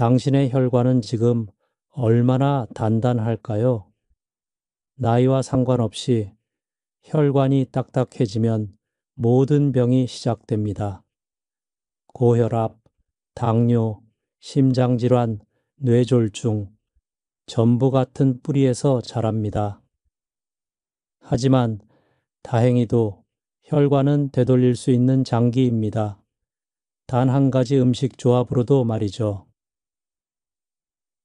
당신의 혈관은 지금 얼마나 단단할까요? 나이와 상관없이 혈관이 딱딱해지면 모든 병이 시작됩니다. 고혈압, 당뇨, 심장질환, 뇌졸중, 전부 같은 뿌리에서 자랍니다. 하지만 다행히도 혈관은 되돌릴 수 있는 장기입니다. 단 한 가지 음식 조합으로도 말이죠.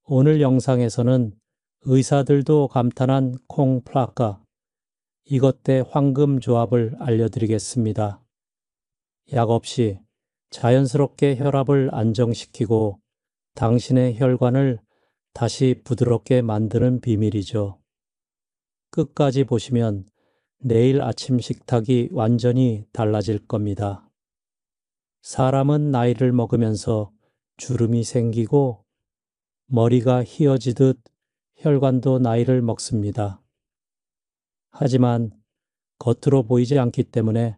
오늘 영상에서는 의사들도 감탄한 콩플라카, 이것 대 황금 조합을 알려드리겠습니다. 약 없이 자연스럽게 혈압을 안정시키고 당신의 혈관을 다시 부드럽게 만드는 비밀이죠. 끝까지 보시면 내일 아침 식탁이 완전히 달라질 겁니다. 사람은 나이를 먹으면서 주름이 생기고 머리가 휘어지듯 혈관도 나이를 먹습니다. 하지만 겉으로 보이지 않기 때문에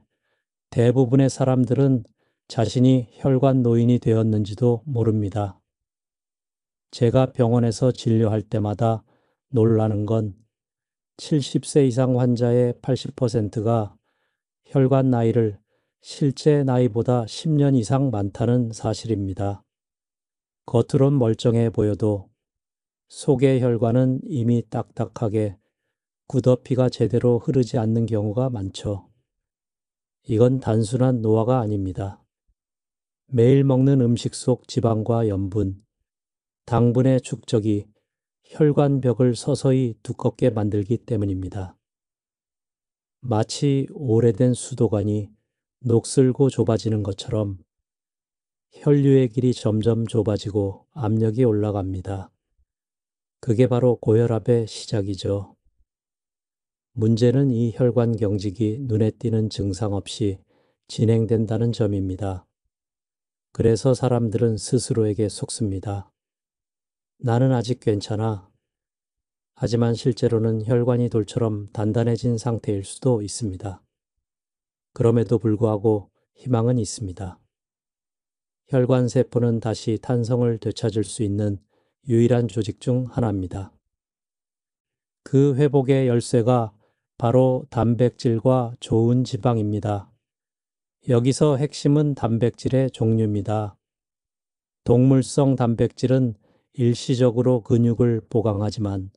대부분의 사람들은 자신이 혈관 노인이 되었는지도 모릅니다. 제가 병원에서 진료할 때마다 놀라는 건 70세 이상 환자의 80%가 혈관 나이를 실제 나이보다 10년 이상 많다는 사실입니다. 겉으론 멀쩡해 보여도 속의 혈관은 이미 딱딱하게 굿어피가 제대로 흐르지 않는 경우가 많죠. 이건 단순한 노화가 아닙니다. 매일 먹는 음식 속 지방과 염분, 당분의 축적이 혈관벽을 서서히 두껍게 만들기 때문입니다. 마치 오래된 수도관이 녹슬고 좁아지는 것처럼 혈류의 길이 점점 좁아지고 압력이 올라갑니다. 그게 바로 고혈압의 시작이죠. 문제는 이 혈관 경직이 눈에 띄는 증상 없이 진행된다는 점입니다. 그래서 사람들은 스스로에게 속습니다. 나는 아직 괜찮아. 하지만 실제로는 혈관이 돌처럼 단단해진 상태일 수도 있습니다. 그럼에도 불구하고 희망은 있습니다. 혈관 세포는 다시 탄성을 되찾을 수 있는 유일한 조직 중 하나입니다. 그 회복의 열쇠가 바로 단백질과 좋은 지방입니다. 여기서 핵심은 단백질의 종류입니다. 동물성 단백질은 일시적으로 근육을 보강하지만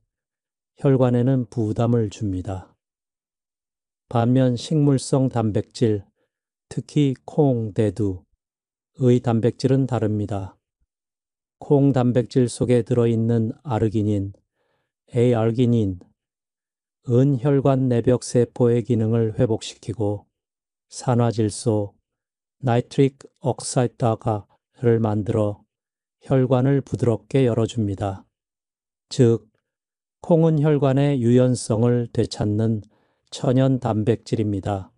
혈관에는 부담을 줍니다. 반면 식물성 단백질, 특히 콩, 대두의 단백질은 다릅니다. 콩 단백질 속에 들어있는 아르기닌, Aarginine, 은 혈관 내벽 세포의 기능을 회복시키고 산화질소, 나이트릭 옥사이드를 만들어 혈관을 부드럽게 열어줍니다. 즉, 콩은 혈관의 유연성을 되찾는 천연 단백질입니다.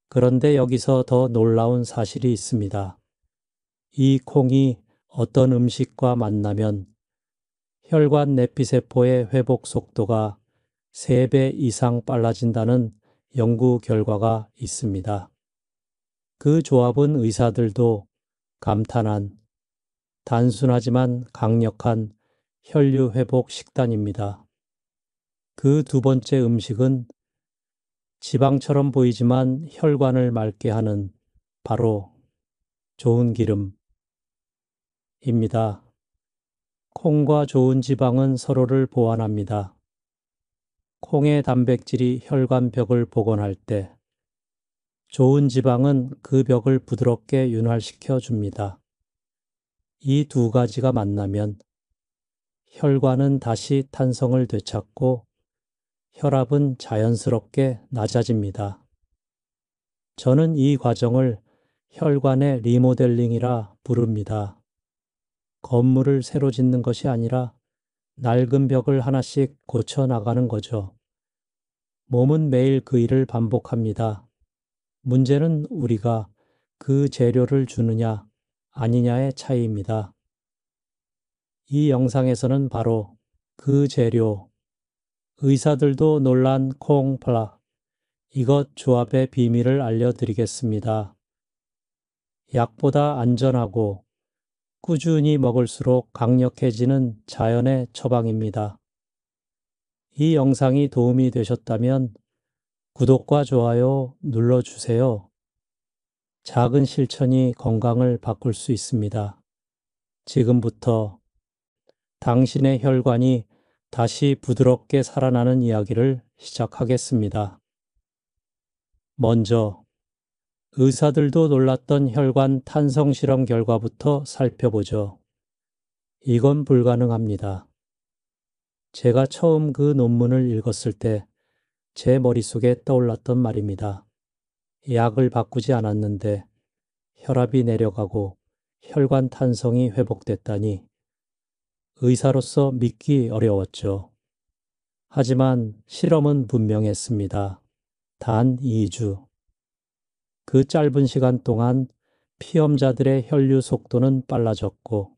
그런데 여기서 더 놀라운 사실이 있습니다. 이 콩이 어떤 음식과 만나면 혈관 내피세포의 회복 속도가 3배 이상 빨라진다는 연구 결과가 있습니다. 그 조합은 의사들도 감탄한 단순하지만 강력한 혈류 회복 식단입니다. 그 두 번째 음식은 지방처럼 보이지만 혈관을 맑게 하는 바로 좋은 기름입니다. 콩과 좋은 지방은 서로를 보완합니다. 콩의 단백질이 혈관 벽을 복원할 때 좋은 지방은 그 벽을 부드럽게 윤활시켜 줍니다. 이 두 가지가 만나면 혈관은 다시 탄성을 되찾고 혈압은 자연스럽게 낮아집니다. 저는 이 과정을 혈관의 리모델링이라 부릅니다. 건물을 새로 짓는 것이 아니라 낡은 벽을 하나씩 고쳐 나가는 거죠. 몸은 매일 그 일을 반복합니다. 문제는 우리가 그 재료를 주느냐 아니냐의 차이입니다. 이 영상에서는 바로 그 재료, 의사들도 놀란 콩플라, 이것 조합의 비밀을 알려드리겠습니다. 약보다 안전하고 꾸준히 먹을수록 강력해지는 자연의 처방입니다. 이 영상이 도움이 되셨다면 구독과 좋아요 눌러주세요. 작은 실천이 건강을 바꿀 수 있습니다. 지금부터 당신의 혈관이 다시 부드럽게 살아나는 이야기를 시작하겠습니다. 먼저 의사들도 놀랐던 혈관 탄성 실험 결과부터 살펴보죠. 이건 불가능합니다. 제가 처음 그 논문을 읽었을 때 제 머릿속에 떠올랐던 말입니다. 약을 바꾸지 않았는데 혈압이 내려가고 혈관 탄성이 회복됐다니 의사로서 믿기 어려웠죠. 하지만 실험은 분명했습니다. 단 2주. 그 짧은 시간 동안 피험자들의 혈류 속도는 빨라졌고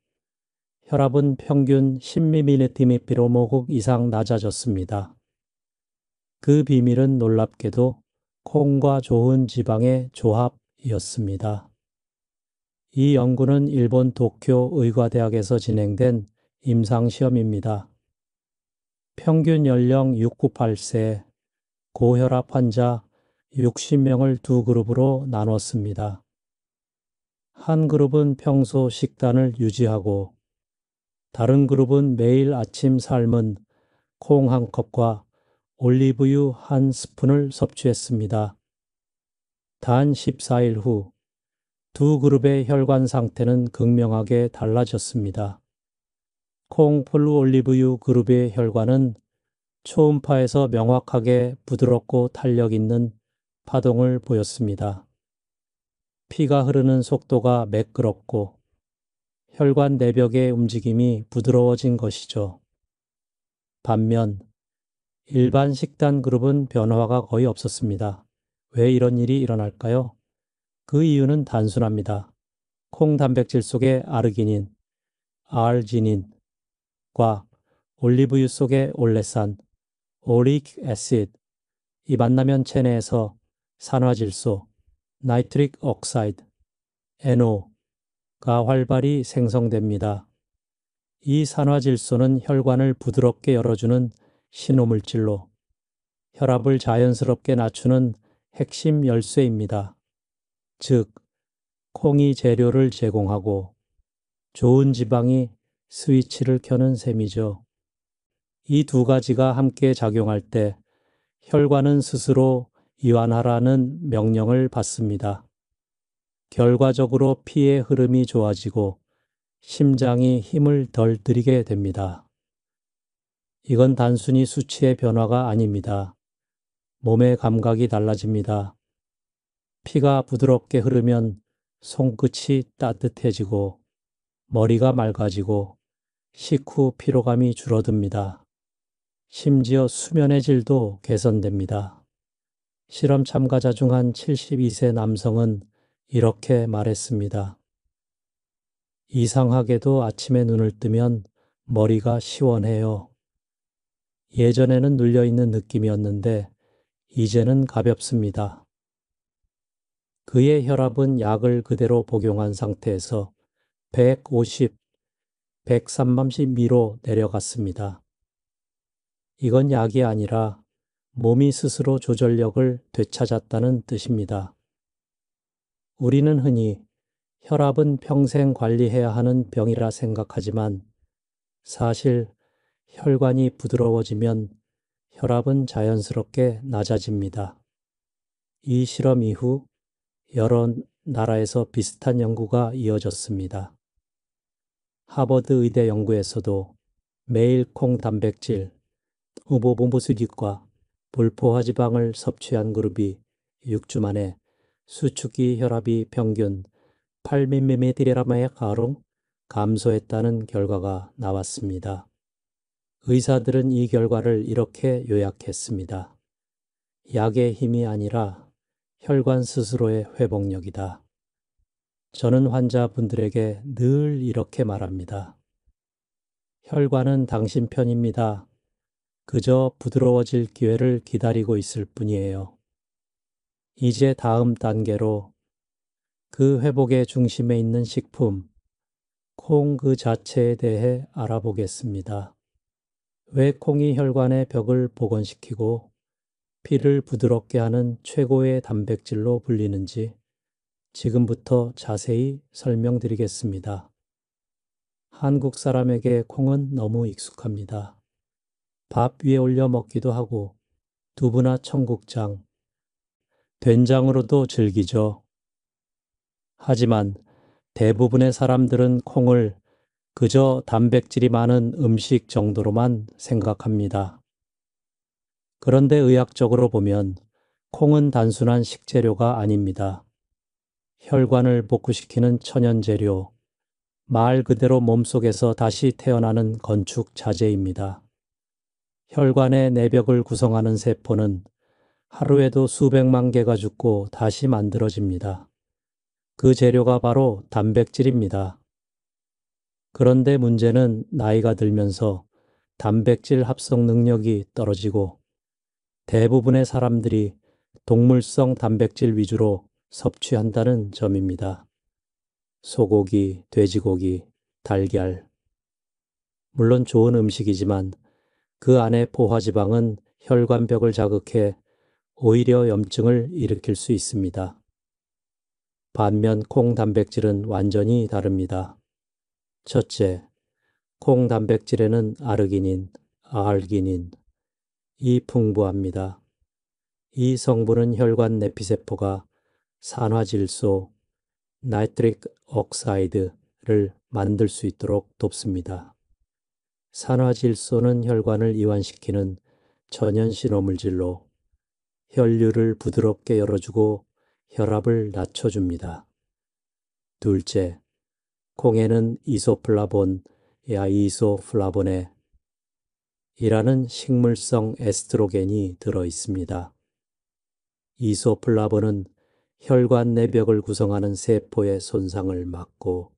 혈압은 평균 10mmHg 이상 낮아졌습니다. 그 비밀은 놀랍게도 콩과 좋은 지방의 조합이었습니다. 이 연구는 일본 도쿄 의과대학에서 진행된 임상시험입니다. 평균 연령 6-8세 고혈압 환자 60명을 두 그룹으로 나눴습니다. 한 그룹은 평소 식단을 유지하고 다른 그룹은 매일 아침 삶은 콩 한 컵과 올리브유 한 스푼을 섭취했습니다. 단 14일 후 두 그룹의 혈관 상태는 극명하게 달라졌습니다. 콩 폴루 올리브유 그룹의 혈관은 초음파에서 명확하게 부드럽고 탄력 있는 파동을 보였습니다. 피가 흐르는 속도가 매끄럽고 혈관 내벽의 움직임이 부드러워진 것이죠. 반면 일반 식단 그룹은 변화가 거의 없었습니다. 왜 이런 일이 일어날까요? 그 이유는 단순합니다. 콩 단백질 속의 아르기닌, 아르지닌과 올리브유 속의 올레산, 오릭 애시드, 이 만나면 체내에서 산화질소, 나이트릭 옥사이드, NO가 활발히 생성됩니다. 이 산화질소는 혈관을 부드럽게 열어주는 신호물질로 혈압을 자연스럽게 낮추는 핵심 열쇠입니다. 즉, 콩이 재료를 제공하고 좋은 지방이 스위치를 켜는 셈이죠. 이 두 가지가 함께 작용할 때 혈관은 스스로 이완하라는 명령을 받습니다. 결과적으로 피의 흐름이 좋아지고 심장이 힘을 덜 들이게 됩니다. 이건 단순히 수치의 변화가 아닙니다. 몸의 감각이 달라집니다. 피가 부드럽게 흐르면 손끝이 따뜻해지고 머리가 맑아지고 식후 피로감이 줄어듭니다. 심지어 수면의 질도 개선됩니다. 실험 참가자 중 한 72세 남성은 이렇게 말했습니다. 이상하게도 아침에 눈을 뜨면 머리가 시원해요. 예전에는 눌려있는 느낌이었는데 이제는 가볍습니다. 그의 혈압은 약을 그대로 복용한 상태에서 150, 130미로 내려갔습니다. 이건 약이 아니라 몸이 스스로 조절력을 되찾았다는 뜻입니다. 우리는 흔히 혈압은 평생 관리해야 하는 병이라 생각하지만 사실 혈관이 부드러워지면 혈압은 자연스럽게 낮아집니다. 이 실험 이후 여러 나라에서 비슷한 연구가 이어졌습니다. 하버드 의대 연구에서도 매일 콩 단백질, 우보보무스깃과 불포화지방을 섭취한 그룹이 6주 만에 수축기 혈압이 평균 8mmHg로 감소했다는 결과가 나왔습니다. 의사들은 이 결과를 이렇게 요약했습니다. 약의 힘이 아니라 혈관 스스로의 회복력이다. 저는 환자분들에게 늘 이렇게 말합니다. 혈관은 당신 편입니다. 그저 부드러워질 기회를 기다리고 있을 뿐이에요. 이제 다음 단계로 그 회복의 중심에 있는 식품, 콩 그 자체에 대해 알아보겠습니다. 왜 콩이 혈관의 벽을 복원시키고 피를 부드럽게 하는 최고의 단백질로 불리는지 지금부터 자세히 설명드리겠습니다. 한국 사람에게 콩은 너무 익숙합니다. 밥 위에 올려 먹기도 하고 두부나 청국장, 된장으로도 즐기죠. 하지만 대부분의 사람들은 콩을 그저 단백질이 많은 음식 정도로만 생각합니다. 그런데 의학적으로 보면 콩은 단순한 식재료가 아닙니다. 혈관을 복구시키는 천연재료, 말 그대로 몸속에서 다시 태어나는 건축 자재입니다. 혈관의 내벽을 구성하는 세포는 하루에도 수백만 개가 죽고 다시 만들어집니다. 그 재료가 바로 단백질입니다. 그런데 문제는 나이가 들면서 단백질 합성 능력이 떨어지고 대부분의 사람들이 동물성 단백질 위주로 섭취한다는 점입니다. 소고기, 돼지고기, 달걀. 물론 좋은 음식이지만 그 안의 포화지방은 혈관벽을 자극해 오히려 염증을 일으킬 수 있습니다. 반면 콩 단백질은 완전히 다릅니다. 첫째, 콩 단백질에는 아르기닌, 아알기닌, 이 풍부합니다. 이 성분은 혈관 내피세포가 산화질소, 나이트릭 옥사이드를 만들 수 있도록 돕습니다. 산화질소는 혈관을 이완시키는 천연 신호물질로 혈류를 부드럽게 열어주고 혈압을 낮춰줍니다. 둘째, 콩에는 이소플라본, 야이소플라본에 이라는 식물성 에스트로겐이 들어 있습니다. 이소플라본은 혈관 내벽을 구성하는 세포의 손상을 막고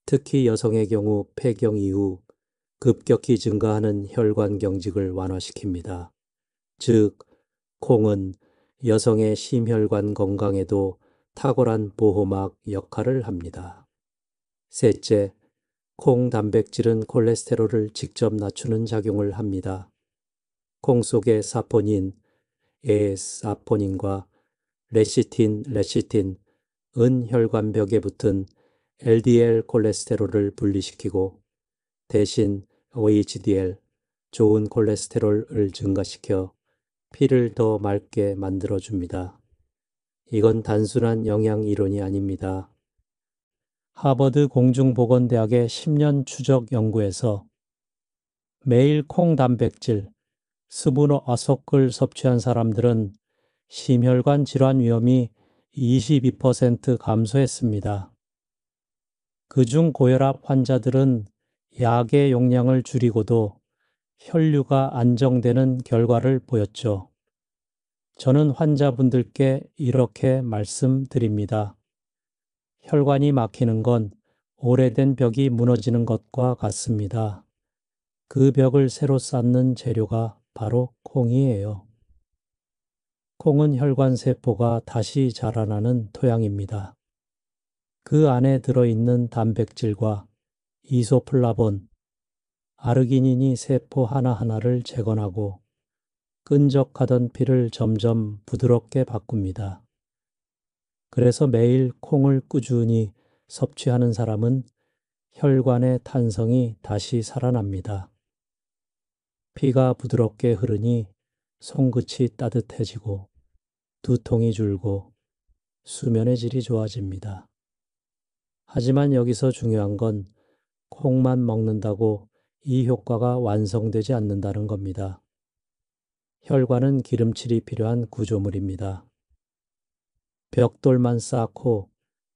특히 여성의 경우 폐경 이후 급격히 증가하는 혈관 경직을 완화시킵니다. 즉, 콩은 여성의 심혈관 건강에도 탁월한 보호막 역할을 합니다. 셋째, 콩 단백질은 콜레스테롤을 직접 낮추는 작용을 합니다. 콩 속의 사포닌, 에사포닌과 레시틴은 혈관벽에 붙은 LDL 콜레스테롤을 분리시키고 대신 HDL, 좋은 콜레스테롤을 증가시켜 피를 더 맑게 만들어줍니다. 이건 단순한 영양 이론이 아닙니다. 하버드 공중보건대학의 10년 추적 연구에서 매일 콩 단백질, 스무너아석을 섭취한 사람들은 심혈관 질환 위험이 22% 감소했습니다. 그중 고혈압 환자들은 약의 용량을 줄이고도 혈류가 안정되는 결과를 보였죠. 저는 환자분들께 이렇게 말씀드립니다. 혈관이 막히는 건 오래된 벽이 무너지는 것과 같습니다. 그 벽을 새로 쌓는 재료가 바로 콩이에요. 콩은 혈관 세포가 다시 자라나는 토양입니다. 그 안에 들어있는 단백질과 이소플라본, 아르기닌이 세포 하나하나를 재건하고 끈적하던 피를 점점 부드럽게 바꿉니다. 그래서 매일 콩을 꾸준히 섭취하는 사람은 혈관의 탄성이 다시 살아납니다. 피가 부드럽게 흐르니 손끝이 따뜻해지고 두통이 줄고 수면의 질이 좋아집니다. 하지만 여기서 중요한 건 콩만 먹는다고 이 효과가 완성되지 않는다는 겁니다. 혈관은 기름칠이 필요한 구조물입니다. 벽돌만 쌓고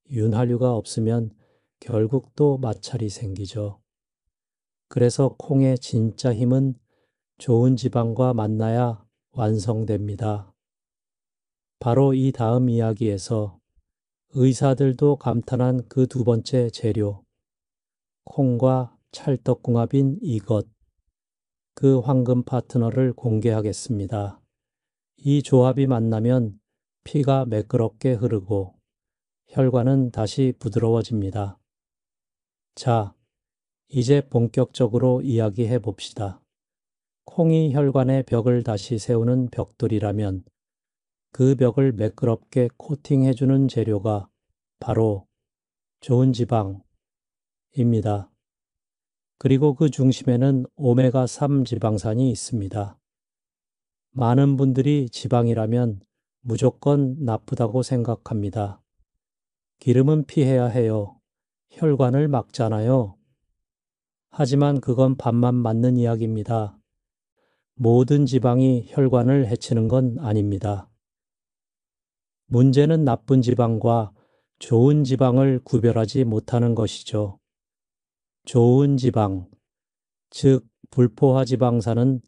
윤활유가 없으면 결국 또 마찰이 생기죠. 그래서 콩의 진짜 힘은 좋은 지방과 만나야 완성됩니다. 바로 이 다음 이야기에서 의사들도 감탄한 그 두 번째 재료, 콩과 찰떡궁합인 이것, 그 황금 파트너를 공개하겠습니다. 이 조합이 만나면 피가 매끄럽게 흐르고 혈관은 다시 부드러워집니다. 자, 이제 본격적으로 이야기해 봅시다. 콩이 혈관의 벽을 다시 세우는 벽돌이라면 그 벽을 매끄럽게 코팅해주는 재료가 바로 좋은 지방입니다. 그리고 그 중심에는 오메가3 지방산이 있습니다. 많은 분들이 지방이라면 무조건 나쁘다고 생각합니다. 기름은 피해야 해요. 혈관을 막잖아요. 하지만 그건 반만 맞는 이야기입니다. 모든 지방이 혈관을 해치는 건 아닙니다. 문제는 나쁜 지방과 좋은 지방을 구별하지 못하는 것이죠. 좋은 지방, 즉 불포화 지방산은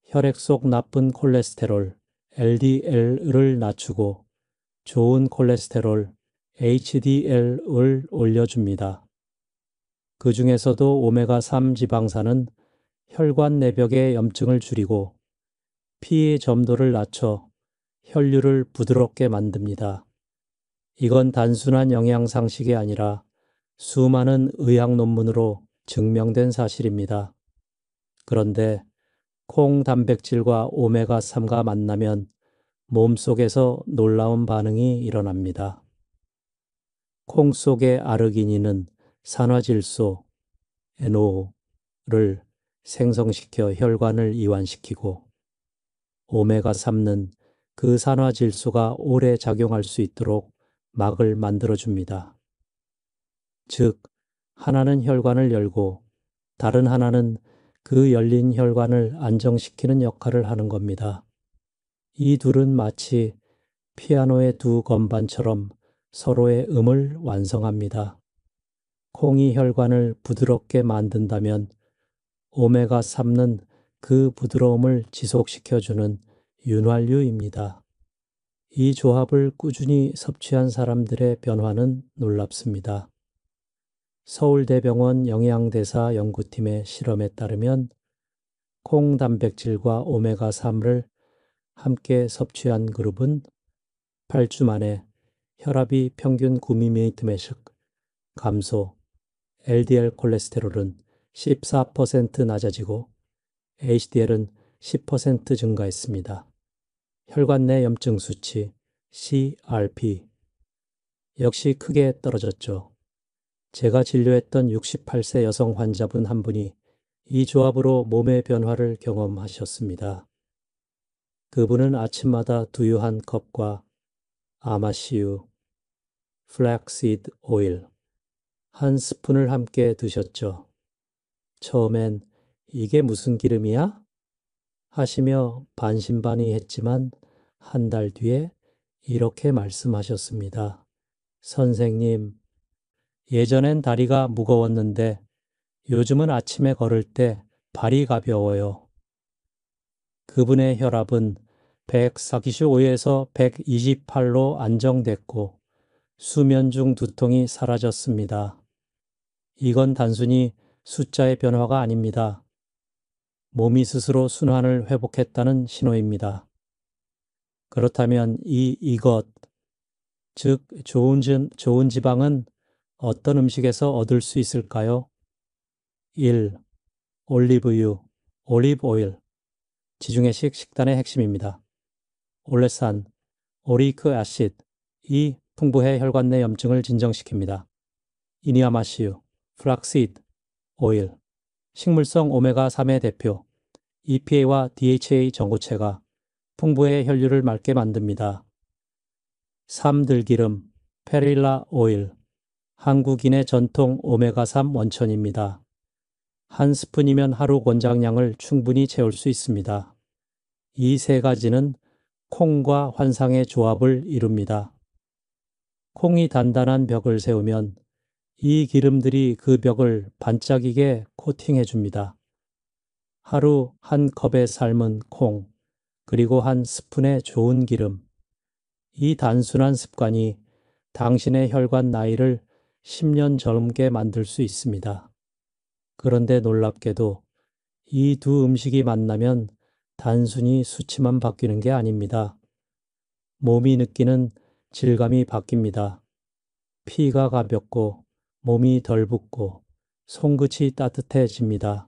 혈액 속 나쁜 콜레스테롤, LDL을 낮추고 좋은 콜레스테롤, HDL을 올려줍니다. 그 중에서도 오메가3 지방산은 혈관 내벽의 염증을 줄이고 피의 점도를 낮춰 혈류를 부드럽게 만듭니다. 이건 단순한 영양 상식이 아니라 수많은 의학 논문으로 증명된 사실입니다. 그런데 콩 단백질과 오메가3가 만나면 몸속에서 놀라운 반응이 일어납니다. 콩 속의 아르기닌은 산화질소, NO를 생성시켜 혈관을 이완시키고 오메가3는 그 산화질소가 오래 작용할 수 있도록 막을 만들어줍니다. 즉, 하나는 혈관을 열고 다른 하나는 그 열린 혈관을 안정시키는 역할을 하는 겁니다. 이 둘은 마치 피아노의 두 건반처럼 서로의 음을 완성합니다. 콩이 혈관을 부드럽게 만든다면 오메가3는 그 부드러움을 지속시켜주는 윤활유입니다. 이 조합을 꾸준히 섭취한 사람들의 변화는 놀랍습니다. 서울대병원 영양대사 연구팀의 실험에 따르면 콩 단백질과 오메가3를 함께 섭취한 그룹은 8주 만에 혈압이 평균 9mm씩 감소, LDL 콜레스테롤은 14% 낮아지고 HDL은 10% 증가했습니다. 혈관 내 염증 수치 CRP 역시 크게 떨어졌죠. 제가 진료했던 68세 여성 환자분 한 분이 이 조합으로 몸의 변화를 경험하셨습니다. 그분은 아침마다 두유 한 컵과 아마씨유, 플렉시드 오일 한 스푼을 함께 드셨죠. 처음엔 이게 무슨 기름이야? 하시며 반신반의했지만 한 달 뒤에 이렇게 말씀하셨습니다. 선생님, 예전엔 다리가 무거웠는데 요즘은 아침에 걸을 때 발이 가벼워요. 그분의 혈압은 145에서 128로 안정됐고 수면 중 두통이 사라졌습니다. 이건 단순히 숫자의 변화가 아닙니다. 몸이 스스로 순환을 회복했다는 신호입니다. 그렇다면 이것, 즉 좋은 지방은 어떤 음식에서 얻을 수 있을까요? 1. 올리브유, 올리브 오일. 지중해식 식단의 핵심입니다. 올레산, 오리이크 애시드. 이 풍부해 혈관 내 염증을 진정시킵니다. 이니아마시유, 플락시드 오일. 식물성 오메가3의 대표. EPA와 DHA 전구체가 풍부해 혈류를 맑게 만듭니다. 3. 들기름, 페릴라 오일. 한국인의 전통 오메가3 원천입니다. 한 스푼이면 하루 권장량을 충분히 채울 수 있습니다. 이 세 가지는 콩과 환상의 조합을 이룹니다. 콩이 단단한 벽을 세우면 이 기름들이 그 벽을 반짝이게 코팅해 줍니다. 하루 한 컵의 삶은 콩, 그리고 한 스푼의 좋은 기름. 이 단순한 습관이 당신의 혈관 나이를 10년 젊게 만들 수 있습니다. 그런데 놀랍게도 이 두 음식이 만나면 단순히 수치만 바뀌는 게 아닙니다. 몸이 느끼는 질감이 바뀝니다. 피가 가볍고 몸이 덜 붓고 손끝이 따뜻해집니다.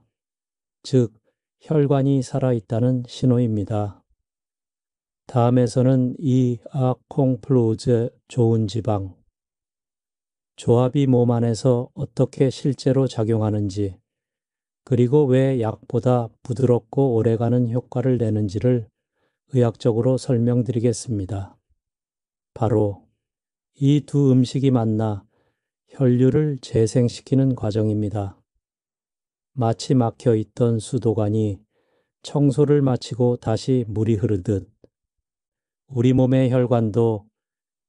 즉, 혈관이 살아있다는 신호입니다. 다음에서는 이 콩플루즈 좋은 지방, 조합이 몸 안에서 어떻게 실제로 작용하는지, 그리고 왜 약보다 부드럽고 오래가는 효과를 내는지를 의학적으로 설명드리겠습니다. 바로 이 두 음식이 만나 혈류를 재생시키는 과정입니다. 마치 막혀 있던 수도관이 청소를 마치고 다시 물이 흐르듯 우리 몸의 혈관도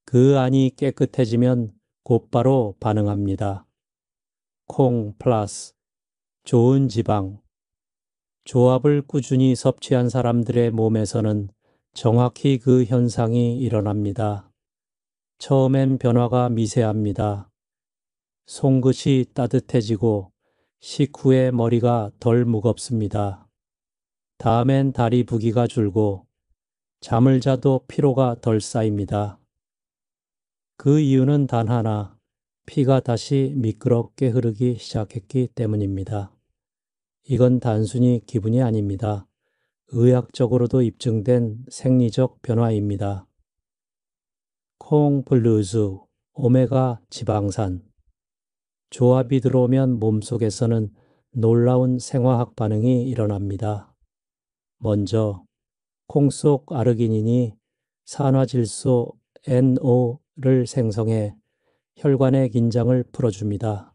그 안이 깨끗해지면 곧바로 반응합니다. 콩 플러스 좋은 지방. 조합을 꾸준히 섭취한 사람들의 몸에서는 정확히 그 현상이 일어납니다. 처음엔 변화가 미세합니다. 손끝이 따뜻해지고 식후에 머리가 덜 무겁습니다. 다음엔 다리 부기가 줄고 잠을 자도 피로가 덜 쌓입니다. 그 이유는 단 하나, 피가 다시 미끄럽게 흐르기 시작했기 때문입니다. 이건 단순히 기분이 아닙니다. 의학적으로도 입증된 생리적 변화입니다. 콩블루즈, 오메가 지방산. 조합이 들어오면 몸속에서는 놀라운 생화학 반응이 일어납니다. 먼저 콩 속 아르기닌이 산화질소 NO를 생성해 혈관의 긴장을 풀어줍니다.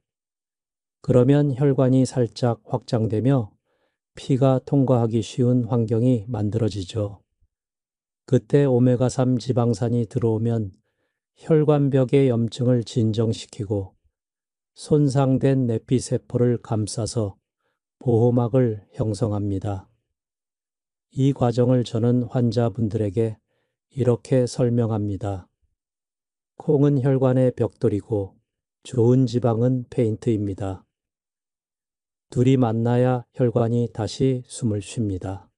그러면 혈관이 살짝 확장되며 피가 통과하기 쉬운 환경이 만들어지죠. 그때 오메가3 지방산이 들어오면 혈관벽의 염증을 진정시키고 손상된 내피세포를 감싸서 보호막을 형성합니다. 이 과정을 저는 환자분들에게 이렇게 설명합니다. 콩은 혈관의 벽돌이고 좋은 지방은 페인트입니다. 둘이 만나야 혈관이 다시 숨을 쉽니다.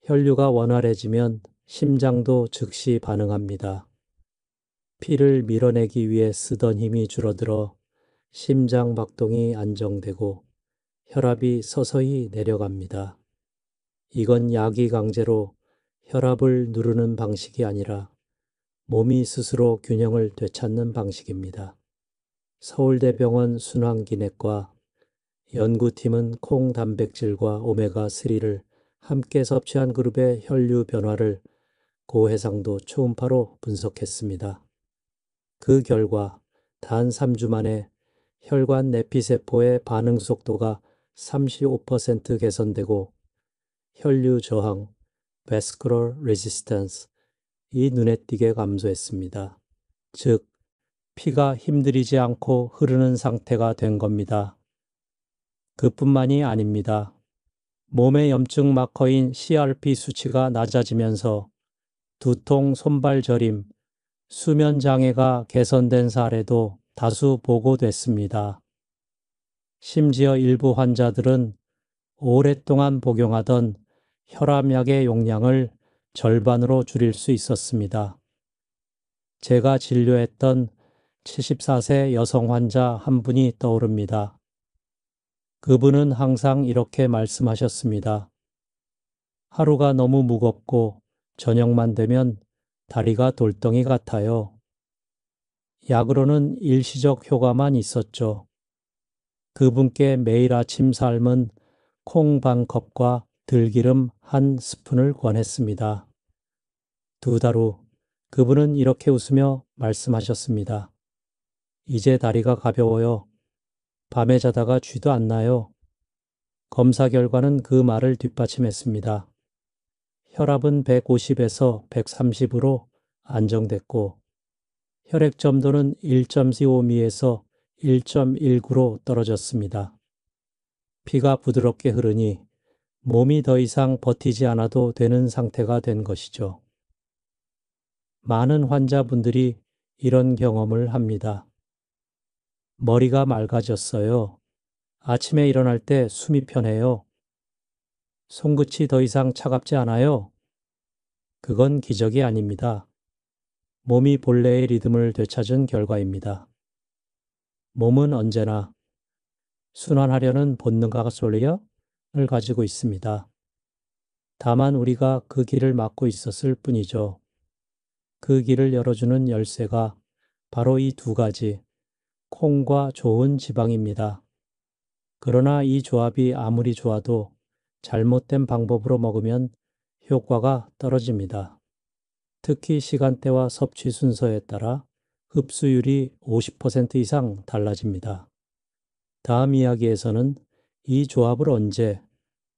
혈류가 원활해지면 심장도 즉시 반응합니다. 피를 밀어내기 위해 쓰던 힘이 줄어들어 심장 박동이 안정되고 혈압이 서서히 내려갑니다. 이건 약이 강제로 혈압을 누르는 방식이 아니라 몸이 스스로 균형을 되찾는 방식입니다. 서울대병원 순환기내과 연구팀은 콩 단백질과 오메가3를 함께 섭취한 그룹의 혈류 변화를 고해상도 초음파로 분석했습니다. 그 결과 단 3주 만에 혈관 내피세포의 반응 속도가 35% 개선되고 혈류 저항, vascular resistance, 이 눈에 띄게 감소했습니다. 즉, 피가 힘들이지 않고 흐르는 상태가 된 겁니다. 그뿐만이 아닙니다. 몸의 염증 마커인 CRP 수치가 낮아지면서 두통, 손발 저림, 수면 장애가 개선된 사례도 다수 보고됐습니다. 심지어 일부 환자들은 오랫동안 복용하던 혈압약의 용량을 절반으로 줄일 수 있었습니다. 제가 진료했던 74세 여성 환자 한 분이 떠오릅니다. 그분은 항상 이렇게 말씀하셨습니다. 하루가 너무 무겁고 저녁만 되면 다리가 돌덩이 같아요. 약으로는 일시적 효과만 있었죠. 그분께 매일 아침 삶은 콩 반 컵과 들기름 한 스푼을 권했습니다. 2달 후 그분은 이렇게 웃으며 말씀하셨습니다. 이제 다리가 가벼워요. 밤에 자다가 쥐도 안 나요. 검사 결과는 그 말을 뒷받침했습니다. 혈압은 150에서 130으로 안정됐고 혈액 점도는 1.45미에서 1.19로 떨어졌습니다. 피가 부드럽게 흐르니 몸이 더 이상 버티지 않아도 되는 상태가 된 것이죠. 많은 환자분들이 이런 경험을 합니다. 머리가 맑아졌어요. 아침에 일어날 때 숨이 편해요. 손끝이 더 이상 차갑지 않아요. 그건 기적이 아닙니다. 몸이 본래의 리듬을 되찾은 결과입니다. 몸은 언제나 순환하려는 본능과 솔리어를 가지고 있습니다. 다만 우리가 그 길을 막고 있었을 뿐이죠. 그 길을 열어주는 열쇠가 바로 이 두 가지, 콩과 좋은 지방입니다. 그러나 이 조합이 아무리 좋아도 잘못된 방법으로 먹으면 효과가 떨어집니다. 특히 시간대와 섭취 순서에 따라 흡수율이 50% 이상 달라집니다. 다음 이야기에서는 이 조합을 언제,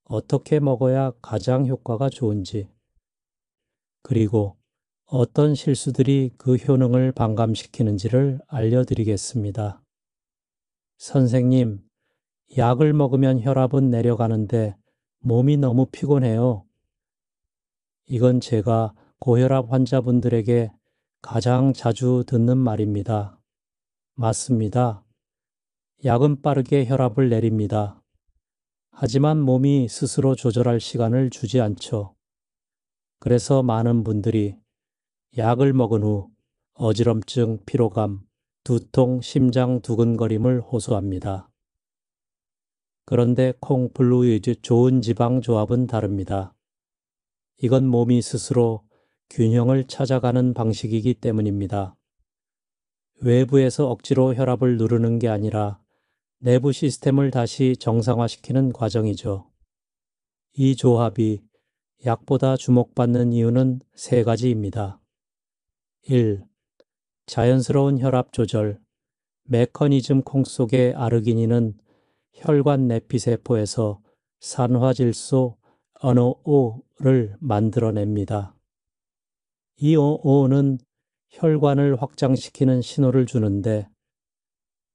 어떻게 먹어야 가장 효과가 좋은지, 그리고 어떤 실수들이 그 효능을 반감시키는지를 알려드리겠습니다. 선생님, 약을 먹으면 혈압은 내려가는데 몸이 너무 피곤해요. 이건 제가 고혈압 환자분들에게 가장 자주 듣는 말입니다. 맞습니다. 약은 빠르게 혈압을 내립니다. 하지만 몸이 스스로 조절할 시간을 주지 않죠. 그래서 많은 분들이 약을 먹은 후 어지럼증, 피로감, 두통, 심장 두근거림을 호소합니다. 그런데 콩 블루위즈 좋은 지방 조합은 다릅니다. 이건 몸이 스스로 균형을 찾아가는 방식이기 때문입니다. 외부에서 억지로 혈압을 누르는 게 아니라 내부 시스템을 다시 정상화시키는 과정이죠. 이 조합이 약보다 주목받는 이유는 세 가지입니다. 1. 자연스러운 혈압 조절. 메커니즘 콩 속의 아르기닌은 혈관 내피세포에서 산화질소 NO를 만들어냅니다. 이 NO는 혈관을 확장시키는 신호를 주는데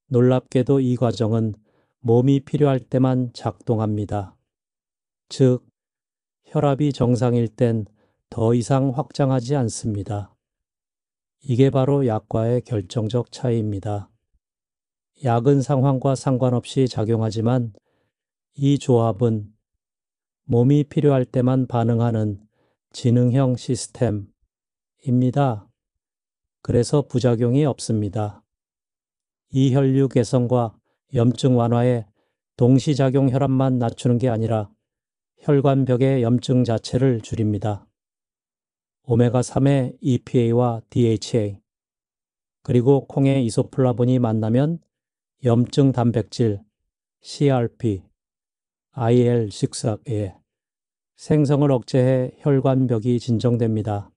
놀랍게도 이 과정은 몸이 필요할 때만 작동합니다. 즉, 혈압이 정상일 땐 더 이상 확장하지 않습니다. 이게 바로 약과의 결정적 차이입니다. 약은 상황과 상관없이 작용하지만 이 조합은 몸이 필요할 때만 반응하는 지능형 시스템입니다. 그래서 부작용이 없습니다. 이 혈류 개선과 염증 완화에 동시작용 혈압만 낮추는 게 아니라 혈관벽의 염증 자체를 줄입니다. 오메가3의 EPA와 DHA, 그리고 콩의 이소플라본이 만나면 염증 단백질, CRP, IL6의 생성을 억제해 혈관벽이 진정됩니다.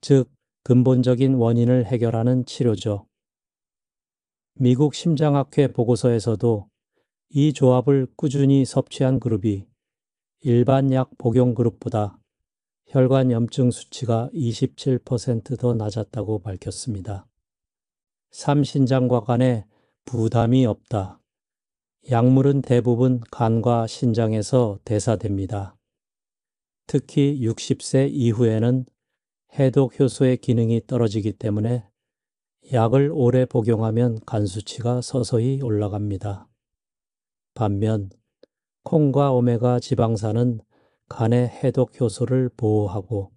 즉, 근본적인 원인을 해결하는 치료죠. 미국 심장학회 보고서에서도 이 조합을 꾸준히 섭취한 그룹이 일반 약 복용 그룹보다 혈관 염증 수치가 27% 더 낮았다고 밝혔습니다. 삼신장과 간에 부담이 없다. 약물은 대부분 간과 신장에서 대사됩니다. 특히 60세 이후에는 해독 효소의 기능이 떨어지기 때문에 약을 오래 복용하면 간 수치가 서서히 올라갑니다. 반면 콩과 오메가 지방산은 간의 해독 효소를 보호하고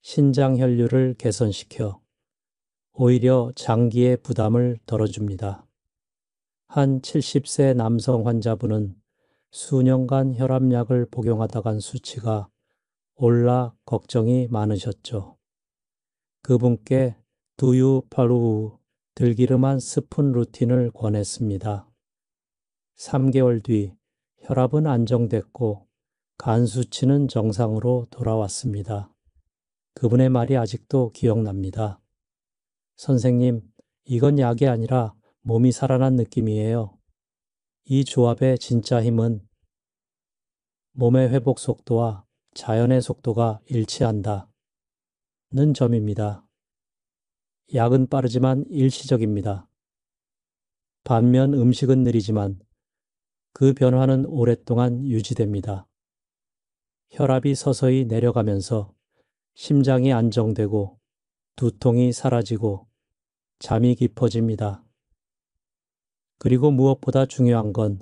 신장 혈류를 개선시켜 오히려 장기의 부담을 덜어줍니다. 한 70세 남성 환자분은 수년간 혈압약을 복용하다간 수치가 올라 걱정이 많으셨죠. 그분께 두유 파루 들기름 한 스푼 루틴을 권했습니다. 3개월 뒤 혈압은 안정됐고 간 수치는 정상으로 돌아왔습니다. 그분의 말이 아직도 기억납니다. 선생님, 이건 약이 아니라 몸이 살아난 느낌이에요. 이 조합의 진짜 힘은 몸의 회복 속도와 자연의 속도가 일치한다는 점입니다. 약은 빠르지만 일시적입니다. 반면 음식은 느리지만 그 변화는 오랫동안 유지됩니다. 혈압이 서서히 내려가면서 심장이 안정되고 두통이 사라지고 잠이 깊어집니다. 그리고 무엇보다 중요한 건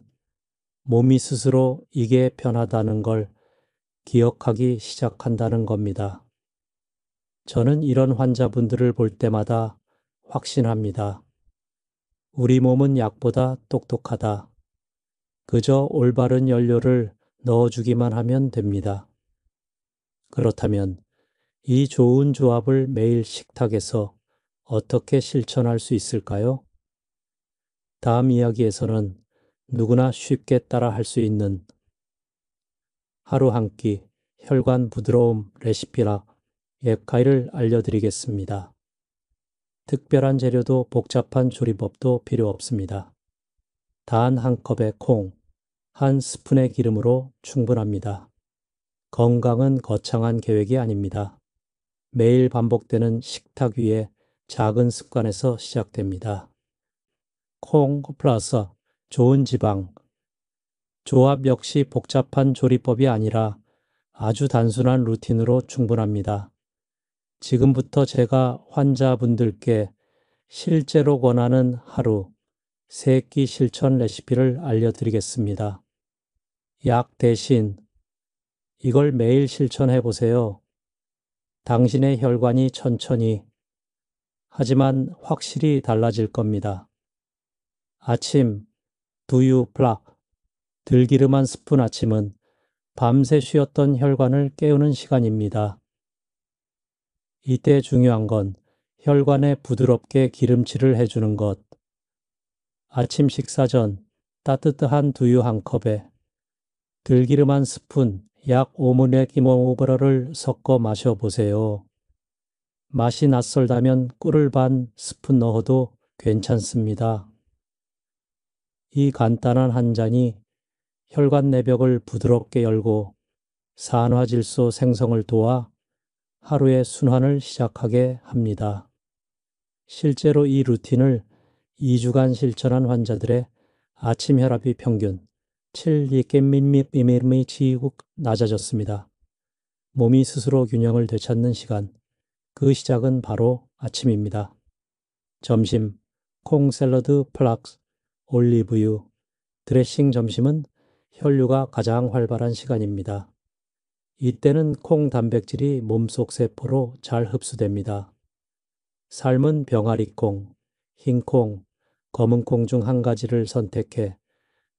몸이 스스로 이게 편하다는 걸 기억하기 시작한다는 겁니다. 저는 이런 환자분들을 볼 때마다 확신합니다. 우리 몸은 약보다 똑똑하다. 그저 올바른 연료를 넣어주기만 하면 됩니다. 그렇다면 이 좋은 조합을 매일 식탁에서 어떻게 실천할 수 있을까요? 다음 이야기에서는 누구나 쉽게 따라 할 수 있는 하루 한 끼 혈관 부드러움 레시피나 앱가이를 알려드리겠습니다. 특별한 재료도 복잡한 조리법도 필요 없습니다. 단 한 컵의 콩, 한 스푼의 기름으로 충분합니다. 건강은 거창한 계획이 아닙니다. 매일 반복되는 식탁 위에 작은 습관에서 시작됩니다. 콩 플러스 좋은 지방. 조합 역시 복잡한 조리법이 아니라 아주 단순한 루틴으로 충분합니다. 지금부터 제가 환자분들께 실제로 권하는 하루 3끼 실천 레시피를 알려드리겠습니다. 약 대신 이걸 매일 실천해 보세요. 당신의 혈관이 천천히 하지만 확실히 달라질 겁니다. 아침 두유 플락 들기름 한 스푼 아침은 밤새 쉬었던 혈관을 깨우는 시간입니다. 이때 중요한 건 혈관에 부드럽게 기름칠을 해주는 것. 아침 식사 전 따뜻한 두유 한 컵에 들기름 한 스푼, 약 5분의 기모버러를 섞어 마셔보세요. 맛이 낯설다면 꿀을 반 스푼 넣어도 괜찮습니다. 이 간단한 한 잔이 혈관 내벽을 부드럽게 열고 산화질소 생성을 도와 하루의 순환을 시작하게 합니다. 실제로 이 루틴을 2주간 실천한 환자들의 아침 혈압이 평균 7.2mm이 낮아졌습니다. 몸이 스스로 균형을 되찾는 시간, 그 시작은 바로 아침입니다. 점심, 콩 샐러드 플락스, 올리브유, 드레싱 점심은 혈류가 가장 활발한 시간입니다. 이때는 콩 단백질이 몸속 세포로 잘 흡수됩니다. 삶은 병아리콩, 흰콩, 검은콩 중 한 가지를 선택해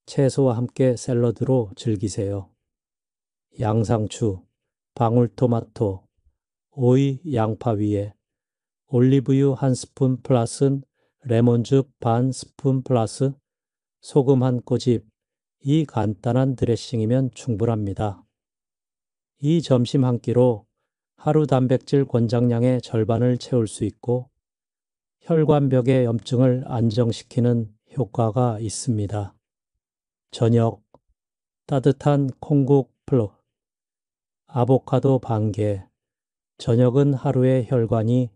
채소와 함께 샐러드로 즐기세요. 양상추, 방울토마토, 오이, 양파 위에 올리브유 한 스푼 플러스 레몬즙 반 스푼 플러스 소금 한 꼬집, 이 간단한 드레싱이면 충분합니다. 이 점심 한 끼로 하루 단백질 권장량의 절반을 채울 수 있고 혈관벽의 염증을 안정시키는 효과가 있습니다. 저녁, 따뜻한 콩국 플로, 아보카도 반 개. 저녁은 하루의 혈관이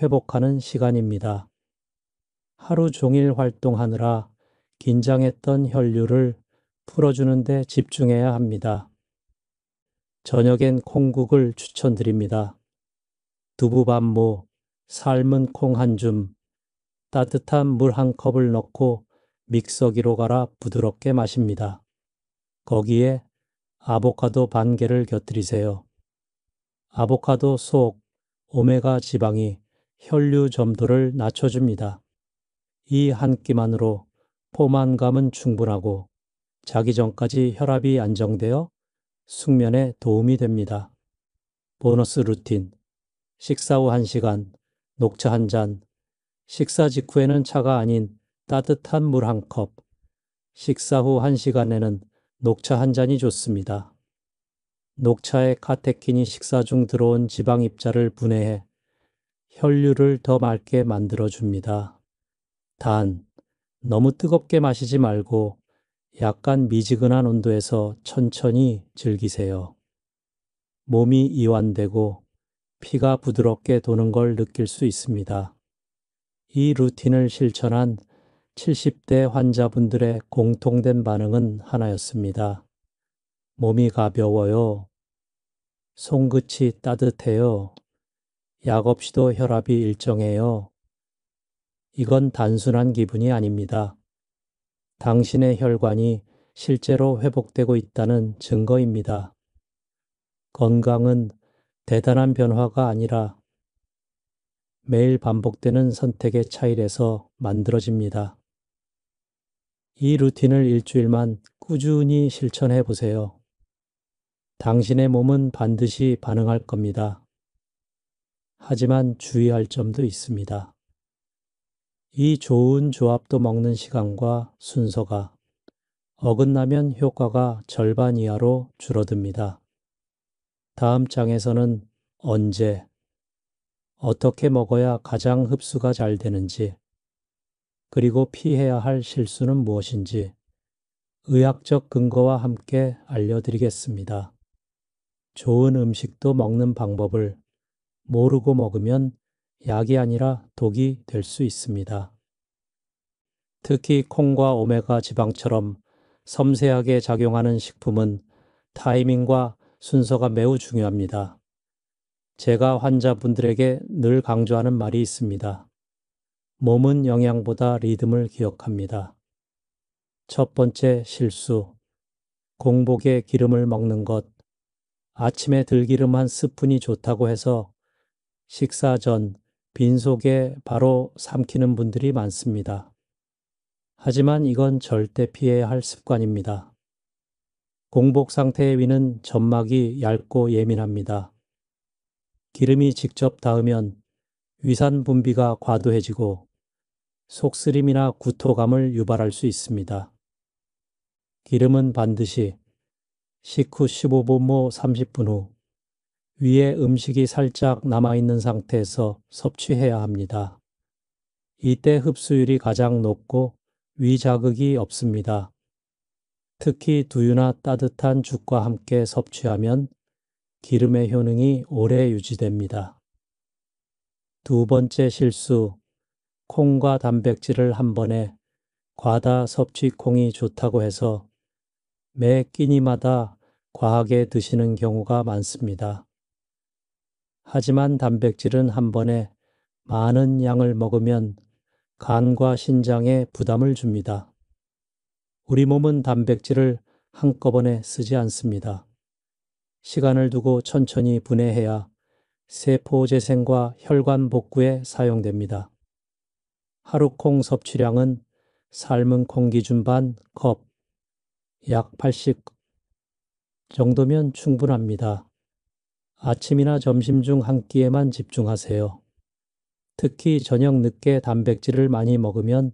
회복하는 시간입니다. 하루 종일 활동하느라 긴장했던 혈류를 풀어주는 데 집중해야 합니다. 저녁엔 콩국을 추천드립니다. 두부반모, 삶은 콩 한 줌, 따뜻한 물 한 컵을 넣고 믹서기로 갈아 부드럽게 마십니다. 거기에 아보카도 반 개를 곁들이세요. 아보카도 속 오메가 지방이 혈류 점도를 낮춰줍니다. 이 한 끼만으로 포만감은 충분하고 자기 전까지 혈압이 안정되어 숙면에 도움이 됩니다. 보너스 루틴, 식사 후 1시간, 녹차 한 잔, 식사 직후에는 차가 아닌 따뜻한 물 한 컵, 식사 후 1시간에는 녹차 한 잔이 좋습니다. 녹차의 카테킨이 식사 중 들어온 지방 입자를 분해해 혈류를 더 맑게 만들어줍니다. 단, 너무 뜨겁게 마시지 말고 약간 미지근한 온도에서 천천히 즐기세요. 몸이 이완되고 피가 부드럽게 도는 걸 느낄 수 있습니다. 이 루틴을 실천한 70대 환자분들의 공통된 반응은 하나였습니다. 몸이 가벼워요. 손끝이 따뜻해요. 약 없이도 혈압이 일정해요. 이건 단순한 기분이 아닙니다. 당신의 혈관이 실제로 회복되고 있다는 증거입니다. 건강은 대단한 변화가 아니라 매일 반복되는 선택의 차이에서 만들어집니다. 이 루틴을 일주일만 꾸준히 실천해 보세요. 당신의 몸은 반드시 반응할 겁니다. 하지만 주의할 점도 있습니다. 이 좋은 조합도 먹는 시간과 순서가 어긋나면 효과가 절반 이하로 줄어듭니다. 다음 장에서는 언제, 어떻게 먹어야 가장 흡수가 잘 되는지, 그리고 피해야 할 실수는 무엇인지 의학적 근거와 함께 알려드리겠습니다. 좋은 음식도 먹는 방법을 모르고 먹으면 약이 아니라 독이 될 수 있습니다. 특히 콩과 오메가 지방처럼 섬세하게 작용하는 식품은 타이밍과 순서가 매우 중요합니다. 제가 환자분들에게 늘 강조하는 말이 있습니다. 몸은 영양보다 리듬을 기억합니다. 첫 번째 실수, 공복에 기름을 먹는 것. 아침에 들기름 한 스푼이 좋다고 해서 식사 전 빈속에 바로 삼키는 분들이 많습니다. 하지만 이건 절대 피해야 할 습관입니다. 공복 상태의 위는 점막이 얇고 예민합니다. 기름이 직접 닿으면 위산 분비가 과도해지고 속쓰림이나 구토감을 유발할 수 있습니다. 기름은 반드시 식후 15분 모 30분 후 위에 음식이 살짝 남아있는 상태에서 섭취해야 합니다. 이때 흡수율이 가장 높고 위 자극이 없습니다. 특히 두유나 따뜻한 죽과 함께 섭취하면 기름의 효능이 오래 유지됩니다. 두 번째 실수, 콩과 단백질을 한 번에 과다 섭취. 콩이 좋다고 해서 매 끼니마다 과하게 드시는 경우가 많습니다. 하지만 단백질은 한 번에 많은 양을 먹으면 간과 신장에 부담을 줍니다. 우리 몸은 단백질을 한꺼번에 쓰지 않습니다. 시간을 두고 천천히 분해해야 세포 재생과 혈관 복구에 사용됩니다. 하루 콩 섭취량은 삶은 콩 기준 반 컵, 약 80 정도면 충분합니다. 아침이나 점심 중 한 끼에만 집중하세요. 특히 저녁 늦게 단백질을 많이 먹으면